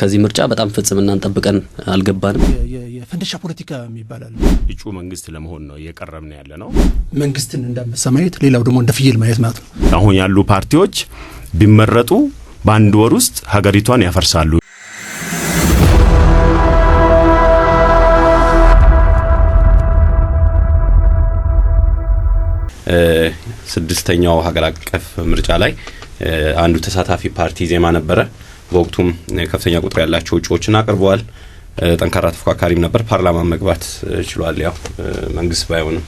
ከዚህ ምርጫ በጣም ፍጽምናን ጠብቀን አልገባንም። የፈንደሻ ፖለቲካ የሚባላል እጩ መንግስት ለመሆን ነው እየቀረብን ያለ ነው። መንግስትን እንዳመሰ ማየት ሌላው ደግሞ እንደ ፍየል ማየት ማለት ነው። አሁን ያሉ ፓርቲዎች ቢመረጡ በአንድ ወር ውስጥ ሀገሪቷን ያፈርሳሉ። ስድስተኛው ሀገር አቀፍ ምርጫ ላይ አንዱ ተሳታፊ ፓርቲ ዜማ ነበረ። በወቅቱም ከፍተኛ ቁጥር ያላቸው እጩዎችን አቅርበዋል። ጠንካራ ተፎካካሪም ነበር። ፓርላማ መግባት ችሏል። ያው መንግስት ባይሆንም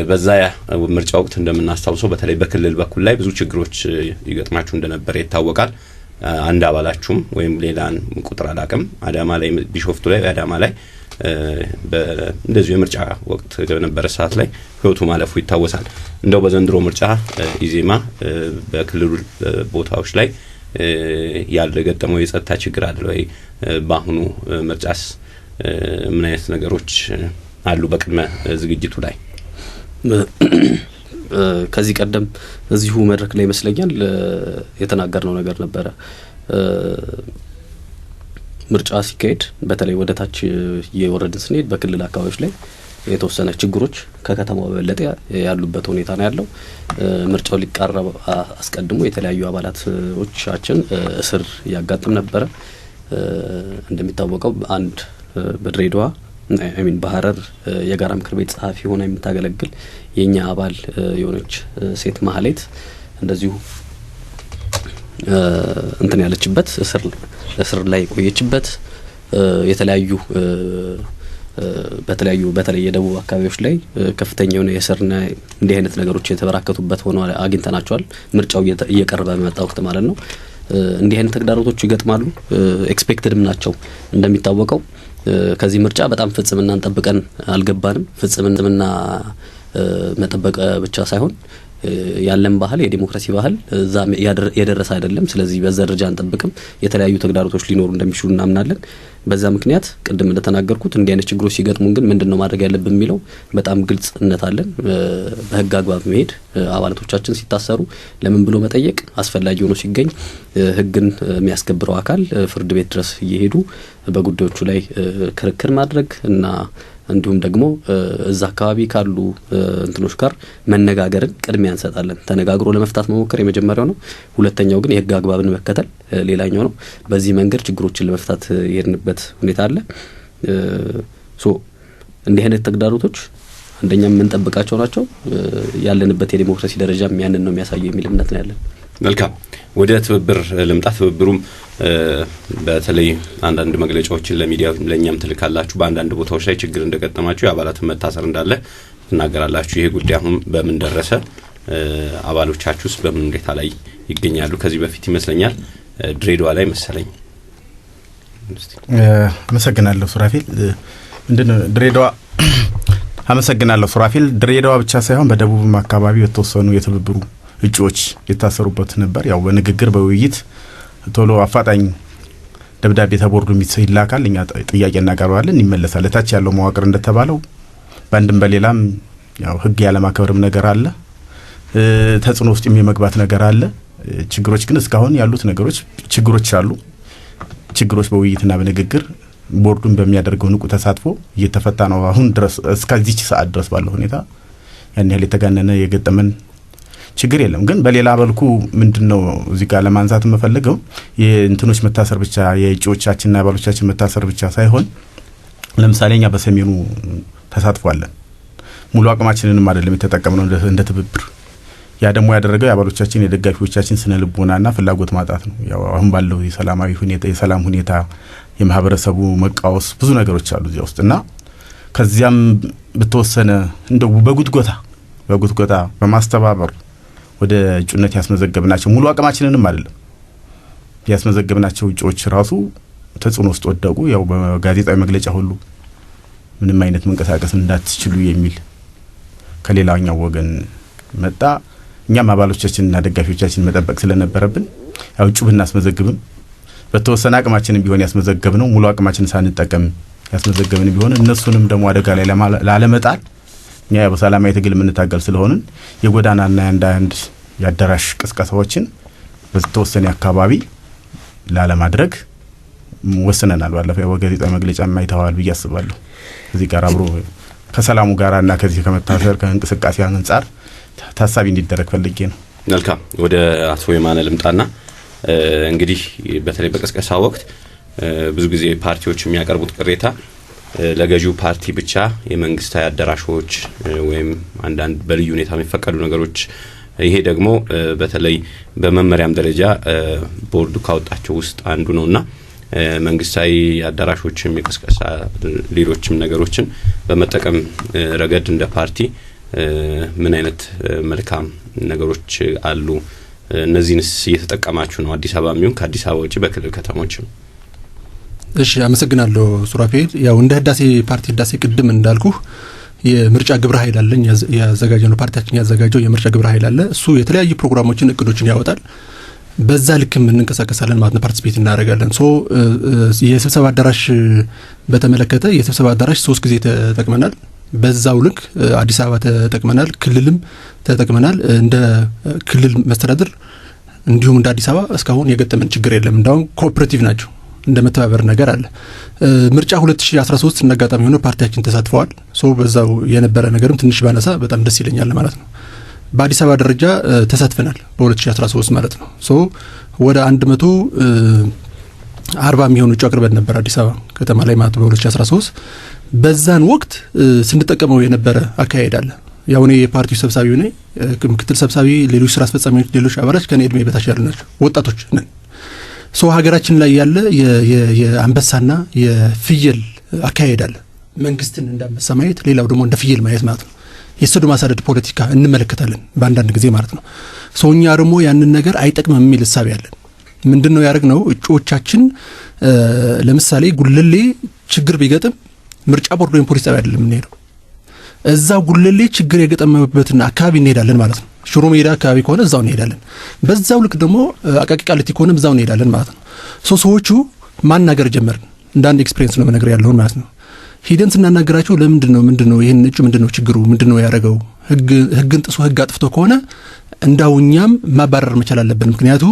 በዛ ምርጫ ወቅት እንደምናስታውሰው በተለይ በክልል በኩል ላይ ብዙ ችግሮች ይገጥማችሁ እንደነበር ይታወቃል። አንድ አባላችሁም ወይም ሌላን ቁጥር አላቅም አዳማ ላይ ቢሾፍቱ ላይ አዳማ ላይ እንደዚህ የምርጫ ወቅት በነበረ ሰዓት ላይ ህይወቱ ማለፉ ይታወሳል። እንደው በዘንድሮ ምርጫ ኢዜማ በክልሉ ቦታዎች ላይ ያልገጠመው የጸጥታ ችግር አለ ወይ? በአሁኑ ምርጫስ ምን አይነት ነገሮች አሉ? በቅድመ ዝግጅቱ ላይ ከዚህ ቀደም እዚሁ መድረክ ላይ ይመስለኛል የተናገርነው ነገር ነበረ። ምርጫ ሲካሄድ በተለይ ወደ ታች የወረድን ስንሄድ በክልል አካባቢዎች ላይ የተወሰነ ችግሮች ከከተማው በበለጠ ያሉበት ሁኔታ ነው ያለው። ምርጫው ሊቃረብ አስቀድሞ የተለያዩ አባላቶቻችን እስር ያጋጥም ነበረ። እንደሚታወቀው አንድ በድሬዳዋ በሐረር የጋራ ምክር ቤት ጸሐፊ ሆና የምታገለግል የኛ አባል የሆነች ሴት ማህሌት እንደዚሁ እንትን ያለችበት እስር ላይ ቆየችበት። የተለያዩ በተለይ የደቡብ አካባቢዎች ላይ ከፍተኛ የሆነ የእስርና እንዲህ አይነት ነገሮች የተበራከቱበት ሆኖ አግኝተናቸዋል። ምርጫው እየቀረበ በመጣ ወቅት ማለት ነው። እንዲህ አይነት ተግዳሮቶች ይገጥማሉ። ኤክስፔክትድም ናቸው። እንደሚታወቀው ከዚህ ምርጫ በጣም ፍጽምናን ጠብቀን አልገባንም። ፍጽምና መጠበቅ ብቻ ሳይሆን ያለን ባህል የዲሞክራሲ ባህል እዛ የደረሰ አይደለም። ስለዚህ በዛ ደረጃ አንጠብቅም። የተለያዩ ተግዳሮቶች ሊኖሩ እንደሚችሉ እናምናለን። በዛ ምክንያት ቅድም እንደተናገርኩት እንዲህ አይነት ችግሮች ሲገጥሙን ግን ምንድነው ማድረግ ያለብን የሚለው በጣም ግልጽነት አለን። በህግ አግባብ መሄድ፣ አባላቶቻችን ሲታሰሩ ለምን ብሎ መጠየቅ፣ አስፈላጊ ሆኖ ሲገኝ ህግን የሚያስከብረው አካል ፍርድ ቤት ድረስ እየሄዱ በጉዳዮቹ ላይ ክርክር ማድረግ እና እንዲሁም ደግሞ እዛ አካባቢ ካሉ እንትኖች ጋር መነጋገርን ቅድሚያ እንሰጣለን። ተነጋግሮ ለመፍታት መሞከር የመጀመሪያው ነው። ሁለተኛው ግን የህግ አግባብን መከተል ሌላኛው ነው። በዚህ መንገድ ችግሮችን ለመፍታት የሄድንበት ሁኔታ አለ። እንዲህ አይነት ተግዳሮቶች አንደኛ የምንጠብቃቸው ናቸው። ያለንበት የዲሞክራሲ ደረጃም ያንን ነው የሚያሳየው የሚል እምነት ነው ያለን። መልካም፣ ወደ ትብብር ልምጣ። ትብብሩም በተለይ አንዳንድ መግለጫዎችን ለሚዲያ ለኛም ትልካላችሁ። በአንዳንድ ቦታዎች ላይ ችግር እንደገጠማችሁ የአባላት መታሰር እንዳለ ትናገራላችሁ። ይሄ ጉዳይ አሁን በምን ደረሰ? አባሎቻችሁስ በምን ሁኔታ ላይ ይገኛሉ? ከዚህ በፊት ይመስለኛል ድሬዳዋ ላይ መሰለኝ። አመሰግናለሁ ሱራፊል። ምንድነው ድሬዳዋ? አመሰግናለሁ ሱራፊል። ድሬዳዋ ብቻ ሳይሆን በደቡብም አካባቢ የተወሰኑ የትብብሩ እጩዎች የታሰሩበት ነበር። ያው በንግግር በውይይት ቶሎ አፋጣኝ ደብዳቤ ተቦርዱ ይላካል። እኛ ጥያቄ እናቀርባለን፣ ይመለሳል። ታች ያለው መዋቅር እንደተባለው በአንድም በሌላም ያው ህግ ያለማከበርም ነገር አለ፣ ተጽዕኖ ውስጥ የመግባት ነገር አለ። ችግሮች ግን እስካሁን ያሉት ነገሮች ችግሮች አሉ። ችግሮች በውይይትና በንግግር ቦርዱን በሚያደርገው ንቁ ተሳትፎ እየተፈታ ነው። አሁን ድረስ እስከዚህ ሰዓት ድረስ ባለው ሁኔታ ያን ያህል የተጋነነ የገጠመን ችግር የለም። ግን በሌላ መልኩ ምንድነው እዚህ ጋር ለማንሳት መፈልገው የእንትኖች መታሰር ብቻ የእጩዎቻችንና አባሎቻችን መታሰር ብቻ ሳይሆን ለምሳሌ እኛ በሰሜኑ ተሳትፏለን። ሙሉ አቅማችንንም አይደለም የተጠቀምነው እንደ ትብብር። ያ ደግሞ ያደረገው የአባሎቻችን የደጋፊዎቻችን ስነ ልቦናና ፍላጎት ማጣት ነው። ያው አሁን ባለው የሰላም ሁኔታ የማህበረሰቡ መቃወስ ብዙ ነገሮች አሉ እዚያ ውስጥና ከዚያም በተወሰነ እንደው በጉትጎታ በማስተባበር ወደ እጩነት ያስመዘገብናቸው ሙሉ አቅማችንንም አይደለም ያስመዘገብናቸው እጩዎች ራሱ ተጽዕኖ ውስጥ ወደቁ። ያው በጋዜጣዊ መግለጫ ሁሉ ምንም አይነት መንቀሳቀስ እንዳትችሉ የሚል ከሌላኛው ወገን መጣ። እኛም አባሎቻችንና ደጋፊዎቻችን መጠበቅ ስለነበረብን ያው እጩ ብናስመዘግብም በተወሰነ አቅማችንን ቢሆን ያስመዘገብነው ሙሉ አቅማችንን ሳንጠቀም ያስመዘገብን ቢሆን እነሱንም ደግሞ አደጋ ላይ ላለመጣል እኛ በሰላማዊ ትግል የምንታገል ስለሆነ የጎዳናና አንዳንድ ያደራሽ ቅስቀሳዎችን በተወሰነ አካባቢ ላለማድረግ ወስነናል። ባለፈው በጋዜጣዊ መግለጫ የማይተዋል ብዬ አስባለሁ። እዚህ ጋር አብሮ ከሰላሙ ጋራና ከዚህ ከመታሰር ከእንቅስቃሴ አንፃር ታሳቢ እንዲደረግ ፈልጌ ነው። መልካም ወደ አቶ የማነ ልምጣና እንግዲህ በተለይ በቀስቀሳ ወቅት ብዙ ጊዜ ፓርቲዎች የሚያቀርቡት ቅሬታ ለገዢው ፓርቲ ብቻ የመንግስታዊ አዳራሾች ወይም አንዳንድ በልዩ ሁኔታ የሚፈቀዱ ነገሮች ይሄ ደግሞ በተለይ በመመሪያም ደረጃ ቦርዱ ካወጣቸው ውስጥ አንዱ ነውና መንግስታዊ አዳራሾችም የቀስቀሳ ሌሎችም ነገሮችን በመጠቀም ረገድ እንደ ፓርቲ ምን አይነት መልካም ነገሮች አሉ? እነዚህንስ እየተጠቀማችሁ ነው? አዲስ አበባ የሚሆን ከአዲስ አበባ ውጪ በክልል ከተሞችም? እሺ አመሰግናለሁ ሱራፌል። ያው እንደ ህዳሴ ፓርቲ ህዳሴ ቅድም እንዳልኩ የምርጫ ግብረ ኃይል አለን ያዘጋጀው ነው ፓርቲያችን ያዘጋጀው የምርጫ ግብረ ኃይል አለ። እሱ የተለያዩ ፕሮግራሞችን እቅዶችን ያወጣል። በዛ ልክም እንንቀሳቀሳለን ማለት ነው። ፓርቲሲፔት እናደርጋለን። የስብሰባ አዳራሽ በተመለከተ የስብሰባ አዳራሽ 3 ጊዜ ተጠቅመናል። በዛው ልክ አዲስ አበባ ተጠቅመናል፣ ክልልም ተጠቅመናል። እንደ ክልል መስተዳድር እንዲሁም እንደ አዲስ አበባ እስካሁን የገጠመን ችግር የለም። እንዳውም ኮኦፐሬቲቭ ናቸው፣ እንደ መተባበር ነገር አለ። ምርጫ 2013 እናጋጣሚ ሆኖ ፓርቲያችን ተሳትፈዋል። በዛው የነበረ ነገርም ትንሽ ባነሳ በጣም ደስ ይለኛል ማለት ነው። በአዲስ አበባ ደረጃ ተሳትፈናል በ2013 ማለት ነው። ወደ 140 የሚሆኑ እጩ አቅርበን ነበር አዲስ አበባ ከተማ ላይ ማለት በ2013 በዛን ወቅት ስንጠቀመው የነበረ አካሄድ አለ። ያው እኔ የፓርቲው ሰብሳቢ ነኝ፣ ምክትል ሰብሳቢ፣ ሌሎች ስራ አስፈጻሚዎች፣ ሌሎች አባላት ከኔ እድሜ በታች ያሉ ናቸው፣ ወጣቶች ነን። ሀገራችን ላይ ያለ የአንበሳና የፍየል አካሄድ አለ። መንግስትን እንዳንበሳ ማየት፣ ሌላው ደግሞ እንደ ፍየል ማየት ማለት ነው። የሰዶ ማሳደድ ፖለቲካ እንመለከታለን በአንዳንድ ጊዜ ማለት ነው። እኛ ደግሞ ያንን ነገር አይጠቅምም የሚል እሳቤ ያለን ምንድነው ያደረግነው? እጩዎቻችን ለምሳሌ ጉለሌ ችግር ቢገጥም ምርጫ ቦርድ ወይም ፖሊስ ጣቢያ አይደለም እንሄደው፣ እዛው ጉለሌ ችግር የገጠመበትን አካባቢ እንሄዳለን ማለት ነው። ሽሮ ሜዳ አካባቢ ከሆነ እዛው እንሄዳለን። በዛው ልክ ደግሞ አቃቂ ቃሊቲ ከሆነ እዛው እንሄዳለን ማለት ነው። ሰዎቹ ማናገር ጀመርን። እንደ አንድ ኤክስፒሪየንስ ነው መነገር ያለውን ማለት ነው። ሂደን ስናናገራቸው ምንድነው ይሄን እጩ ምንድነው ችግሩ ምንድነው ያደረገው? ህግን ጥሶ ህግ አጥፍቶ ከሆነ እንዳውኛም ማባረር መቻል አለብን። ምክንያቱ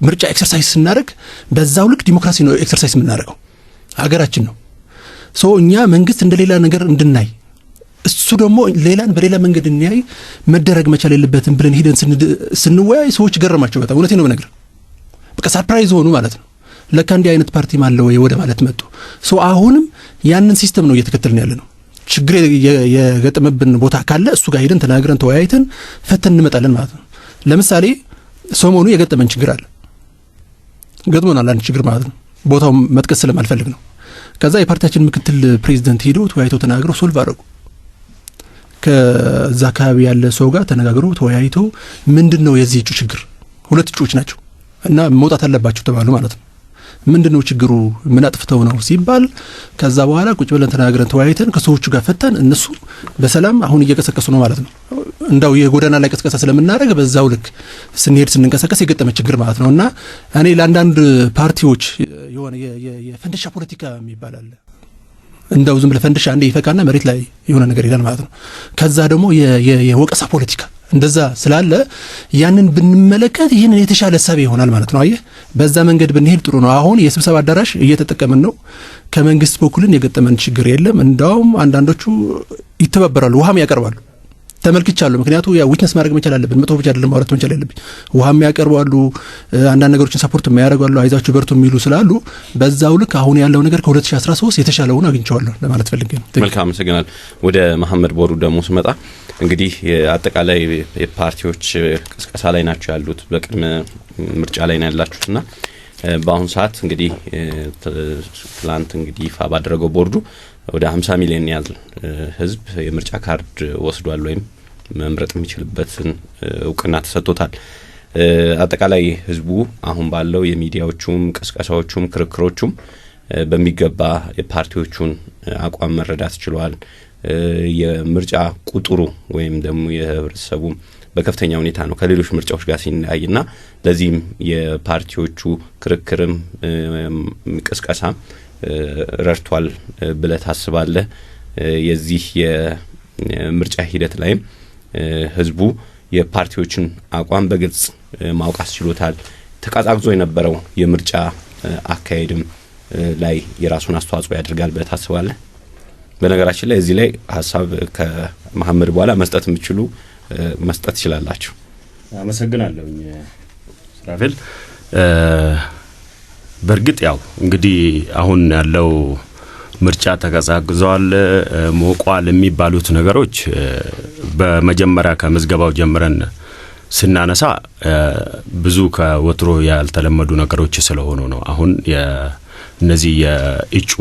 ምርጫ ኤክሰርሳይዝ ስናደርግ በዛው ልክ ዲሞክራሲ ነው ኤክሰርሳይዝ የምናደርገው፣ ሀገራችን ነው። እኛ መንግስት እንደሌላ ነገር እንድናይ እሱ ደግሞ ሌላን በሌላ መንገድ እንያይ መደረግ መቻል የለበትም ብለን ሂደን ስንወያይ ሰዎች ገረማቸው። በጣም እውነቴን ነው ነገር በቃ ሰርፕራይዝ ሆኑ ማለት ነው። ለካ እንዲህ አይነት ፓርቲ ማለው ወደ ማለት መጡ። አሁንም ያንን ሲስተም ነው እየተከተልን ያለ ነው። ችግር የገጠመብን ቦታ ካለ እሱ ጋር ሄደን ተናግረን ተወያይተን ፈተን እንመጣለን ማለት ነው። ለምሳሌ ሰሞኑ የገጠመን ችግር አለ፣ ገጥሞናል አንድ ችግር ማለት ነው። ቦታው መጥቀስ ስለማልፈልግ ነው። ከዛ የፓርቲያችን ምክትል ፕሬዚደንት ሄዶ ተወያይተው ተናግረው ሶልቭ አደረጉ። ከዛ አካባቢ ያለ ሰው ጋር ተነጋግረው ተወያይተው ምንድነው የዚህ እጩ ችግር፣ 2 እጩዎች ናቸው እና መውጣት አለባቸው ተባሉ ማለት ነው። ምንድነው ችግሩ ምን አጥፍተው ነው ሲባል ከዛ በኋላ ቁጭ ብለን ተናግረን ተወያይተን ከሰዎቹ ጋር ፈተን እነሱ በሰላም አሁን እየቀሰቀሱ ነው ማለት ነው። እንዳው የጎዳና ላይ ቀስቀሳ ስለምናደርግ በዛው ልክ ስንሄድ ስንንቀሳቀስ የገጠመ ችግር ማለት ነውና እኔ ለአንዳንድ ፓርቲዎች የሆነ የፈንደሻ ፖለቲካ የሚባል አለ። እንዳው ዝም ብለህ ፈንደሻ አንዴ ይፈካና መሬት ላይ የሆነ ነገር ይላል ማለት ነው። ከዛ ደግሞ የወቀሳ ፖለቲካ እንደዛ ስላለ ያንን ብንመለከት ይሄን የተሻለ ሐሳብ ይሆናል ማለት ነው። አየህ በዛ መንገድ ብንሄድ ጥሩ ነው። አሁን የስብሰባ አዳራሽ እየተጠቀመን ነው። ከመንግስት በኩልን የገጠመን ችግር የለም። እንዳውም አንዳንዶቹ ይተባበራሉ፣ ውሃም ያቀርባሉ። ተመልክቻለሁ። ምክንያቱ ያ ዊትነስ ማድረግ መቻል አለብን። መቶ ብቻ አይደለም ማውራት መቻል ያለብኝ። ውሃም ያቀርባሉ፣ አንዳንድ ነገሮችን ሰፖርት የሚያደርጋሉ፣ አይዛችሁ በርቱ የሚሉ ስላሉ በዛው ልክ አሁን ያለው ነገር ከ2013 የተሻለውን አግኝቼዋለሁ ለማለት ፈልጌ ነው። መልካም አመሰግናለሁ። ወደ መሐመድ ቦሩ ደግሞ ስመጣ እንግዲህ አጠቃላይ የፓርቲዎች ቅስቀሳ ላይ ናቸው ያሉት፣ በቅድመ ምርጫ ላይ ነው ያላችሁትና በአሁን ሰዓት እንግዲህ ትላንት እንግዲህ ይፋ ባደረገው ቦርዱ ወደ 50 ሚሊዮን ያህል ህዝብ የምርጫ ካርድ ወስዷል ወይም መምረጥ የሚችልበትን እውቅና ተሰጥቶታል። አጠቃላይ ህዝቡ አሁን ባለው የሚዲያዎቹም ቅስቀሳዎቹም ክርክሮቹም በሚገባ የፓርቲዎቹን አቋም መረዳት ችሏል። የምርጫ ቁጥሩ ወይም ደግሞ የህብረተሰቡ በከፍተኛ ሁኔታ ነው ከሌሎች ምርጫዎች ጋር ሲናይና ለዚህም የፓርቲዎቹ ክርክርም ቅስቀሳ ረድቷል ብለህ ታስባለህ? የዚህ የምርጫ ሂደት ላይም ህዝቡ የፓርቲዎችን አቋም በግልጽ ማውቃት ችሎታል። ተቀዛቅዞ የነበረው የምርጫ አካሄድም ላይ የራሱን አስተዋጽኦ ያደርጋል ብለህ ታስባለህ? በነገራችን ላይ እዚህ ላይ ሀሳብ ከመሐመድ በኋላ መስጠት የምትችሉ መስጠት ይችላላችሁ። አመሰግናለሁ ሱራፌል። በእርግጥ ያው እንግዲህ አሁን ያለው ምርጫ ተቀዛቅዟል፣ ሞቋል የሚባሉት ነገሮች በመጀመሪያ ከምዝገባው ጀምረን ስናነሳ ብዙ ከወትሮ ያልተለመዱ ነገሮች ስለሆኑ ነው። አሁን እነዚህ የእጩ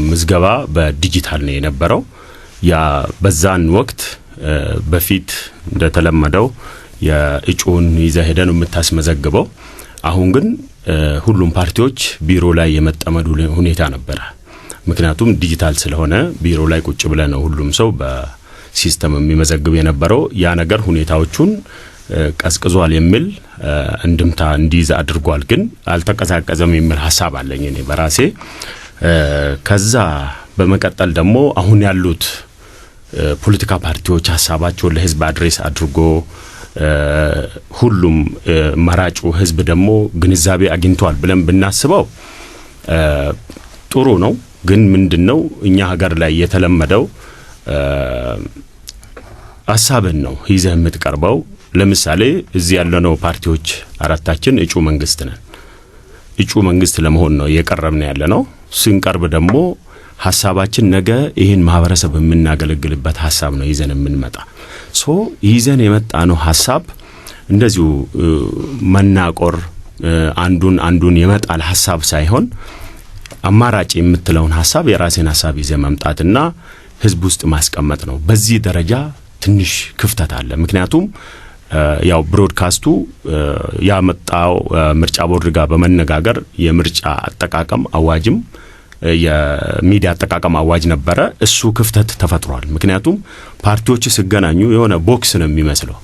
ምዝገባ በዲጂታል ነው የነበረው። ያ በዛን ወቅት በፊት እንደተለመደው የእጩን ይዘህ ሄደን የምታስመዘግበው። አሁን ግን ሁሉም ፓርቲዎች ቢሮ ላይ የመጠመዱ ሁኔታ ነበረ። ምክንያቱም ዲጂታል ስለሆነ ቢሮ ላይ ቁጭ ብለ ነው ሁሉም ሰው በሲስተም የሚመዘግብ የነበረው። ያ ነገር ሁኔታዎቹን ቀዝቅዟል የሚል እንድምታ እንዲይዝ አድርጓል። ግን አልተቀዛቀዘም የሚል ሐሳብ አለኝ እኔ በራሴ። ከዛ በመቀጠል ደግሞ አሁን ያሉት ፖለቲካ ፓርቲዎች ሐሳባቸውን ለህዝብ አድሬስ አድርጎ ሁሉም መራጩ ህዝብ ደግሞ ግንዛቤ አግኝቷል ብለን ብናስበው ጥሩ ነው። ግን ምንድነው እኛ ሀገር ላይ የተለመደው ሐሳብን ነው ይዘህ የምትቀርበው። ለምሳሌ እዚህ ያለነው ፓርቲዎች አራታችን እጩ መንግስት ነን። እጩ መንግስት ለመሆን ነው የቀረብን ያለነው። ስንቀርብ ደግሞ ሐሳባችን ነገ ይሄን ማህበረሰብ የምናገለግልበት ሐሳብ ነው ይዘን የምንመጣ። ይዘን የመጣነው ሐሳብ እንደዚሁ መናቆር አንዱን የመጣል ሐሳብ ሳይሆን አማራጭ የምትለውን ሐሳብ የራስን ሐሳብ ይዘ መምጣትና ህዝብ ውስጥ ማስቀመጥ ነው። በዚህ ደረጃ ትንሽ ክፍተት አለ። ምክንያቱም ያው ብሮድካስቱ ያመጣው ምርጫ ቦርድ ጋር በመነጋገር የምርጫ አጠቃቀም አዋጅም የሚዲያ አጠቃቀም አዋጅ ነበረ። እሱ ክፍተት ተፈጥሯል። ምክንያቱም ፓርቲዎች ሲገናኙ የሆነ ቦክስ ነው የሚመስለው፣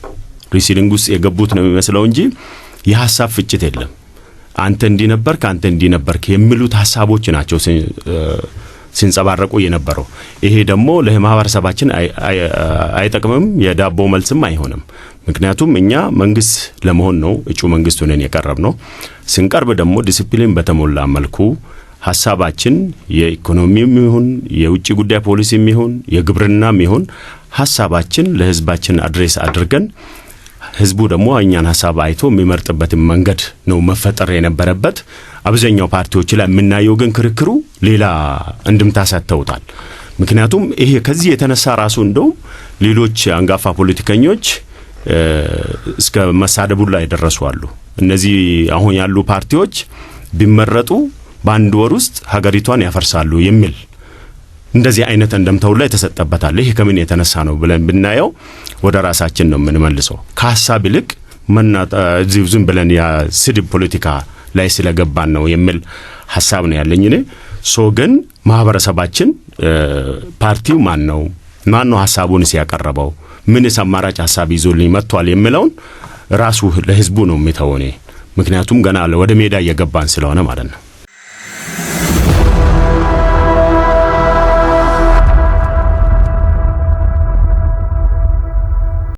ሪሲሊንግ ውስጥ የገቡት ነው የሚመስለው እንጂ የሐሳብ ፍጭት የለም። አንተ እንዲነበርክ አንተ እንዲነበርክ የሚሉት ሐሳቦች ናቸው ሲንጸባረቁ የነበረው። ይሄ ደግሞ ለማህበረሰባችን አይጠቅምም፣ የዳቦ መልስም አይሆንም። ምክንያቱም እኛ መንግስት ለመሆን ነው እጩ መንግስት ሆነን የቀረብነው። ስንቀርብ ደግሞ ዲሲፕሊን በተሞላ መልኩ ሐሳባችን የኢኮኖሚም ይሁን የውጭ ጉዳይ ፖሊሲም ይሁን የግብርናም ይሁን ሐሳባችን ለህዝባችን አድሬስ አድርገን ህዝቡ ደግሞ እኛን ሐሳብ አይቶ የሚመርጥበት መንገድ ነው መፈጠር የነበረበት። አብዛኛው ፓርቲዎች ላይ የምናየው ግን ክርክሩ ሌላ እንድምታ ሰጥተውታል። ምክንያቱም ይሄ ከዚህ የተነሳ ራሱ እንደው ሌሎች አንጋፋ ፖለቲከኞች እስከ መሳደቡ ላይ ደረሱ አሉ። እነዚህ አሁን ያሉ ፓርቲዎች ቢመረጡ በአንድ ወር ውስጥ ሀገሪቷን ያፈርሳሉ የሚል እንደዚህ አይነት እንደምታው ላይ ተሰጠበታል። ይሄ ከምን የተነሳ ነው ብለን ብናየው ወደ ራሳችን ነው የምንመልሰው። ከሐሳብ ይልቅ ዝም ብለን ያ ስድብ ፖለቲካ ላይ ስለገባን ነው የሚል ሐሳብ ነው ያለኝ እኔ። ግን ማህበረሰባችን ፓርቲው ማን ነው ሐሳቡን ሲያቀርበው ምን አማራጭ ሐሳብ ይዞልኝ መጥቷል የሚለውን ራሱ ለህዝቡ ነው የሚተወው። ምክንያቱም ገና ወደ ሜዳ እየገባን ስለሆነ ማለት ነው።